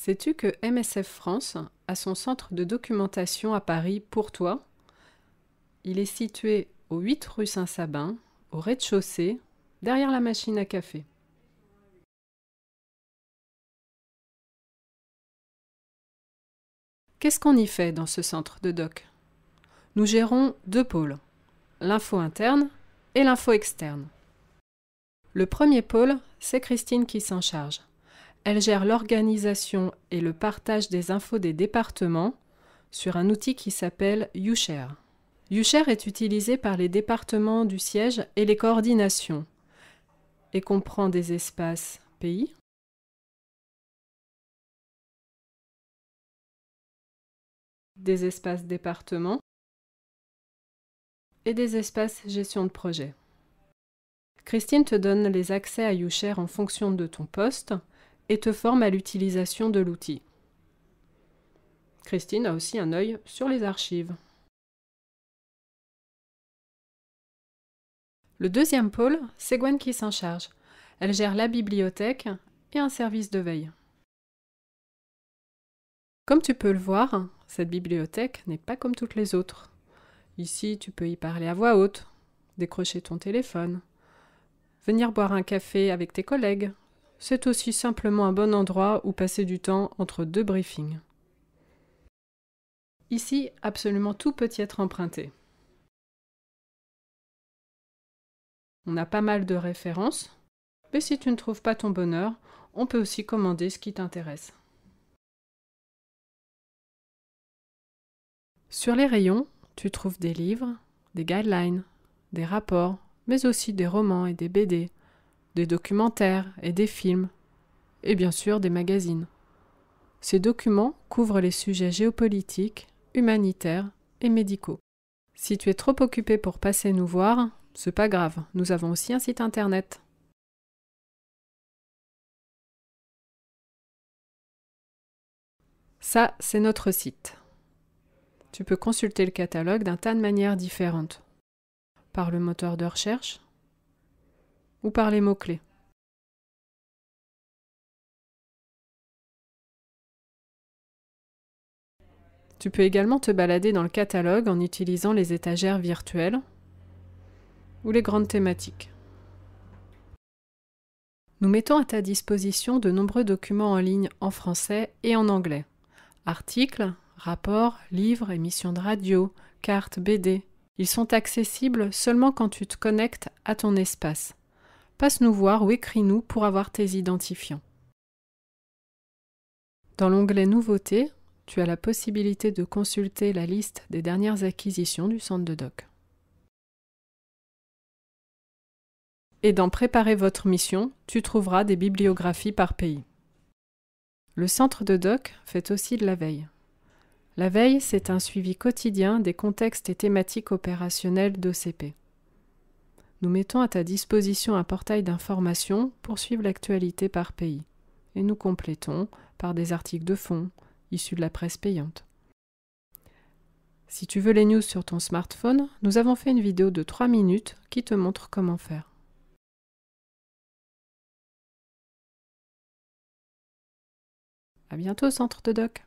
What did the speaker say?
Sais-tu que MSF France a son centre de documentation à Paris pour toi? Il est situé au 8 rue Saint-Sabin, au rez-de-chaussée, derrière la machine à café. Qu'est-ce qu'on y fait dans ce centre de doc? Nous gérons deux pôles, l'info interne et l'info externe. Le premier pôle, c'est Christine qui s'en charge. Elle gère l'organisation et le partage des infos des départements sur un outil qui s'appelle YouShare. YouShare est utilisé par les départements du siège et les coordinations et comprend des espaces pays, des espaces départements et des espaces gestion de projet. Christine te donne les accès à YouShare en fonction de ton poste et te forme à l'utilisation de l'outil. Christine a aussi un œil sur les archives. Le deuxième pôle, c'est Gwen qui s'en charge. Elle gère la bibliothèque et un service de veille. Comme tu peux le voir, cette bibliothèque n'est pas comme toutes les autres. Ici, tu peux y parler à voix haute, décrocher ton téléphone, venir boire un café avec tes collègues. C'est aussi simplement un bon endroit où passer du temps entre deux briefings. Ici, absolument tout peut y être emprunté. On a pas mal de références, mais si tu ne trouves pas ton bonheur, on peut aussi commander ce qui t'intéresse. Sur les rayons, tu trouves des livres, des guidelines, des rapports, mais aussi des romans et des BD, des documentaires et des films, et bien sûr des magazines. Ces documents couvrent les sujets géopolitiques, humanitaires et médicaux. Si tu es trop occupé pour passer nous voir, c'est pas grave, nous avons aussi un site internet. Ça, c'est notre site. Tu peux consulter le catalogue d'un tas de manières différentes. Par le moteur de recherche ou par les mots-clés. Tu peux également te balader dans le catalogue en utilisant les étagères virtuelles ou les grandes thématiques. Nous mettons à ta disposition de nombreux documents en ligne en français et en anglais. Articles, rapports, livres, émissions de radio, cartes, BD. Ils sont accessibles seulement quand tu te connectes à ton espace. Passe nous voir ou écris-nous pour avoir tes identifiants. Dans l'onglet Nouveautés, tu as la possibilité de consulter la liste des dernières acquisitions du centre de doc. Et dans Préparer votre mission, tu trouveras des bibliographies par pays. Le centre de doc fait aussi de la veille. La veille, c'est un suivi quotidien des contextes et thématiques opérationnelles d'OCP. Nous mettons à ta disposition un portail d'information pour suivre l'actualité par pays. Et nous complétons par des articles de fond, issus de la presse payante. Si tu veux les news sur ton smartphone, nous avons fait une vidéo de 3 minutes qui te montre comment faire. À bientôt, centre de doc.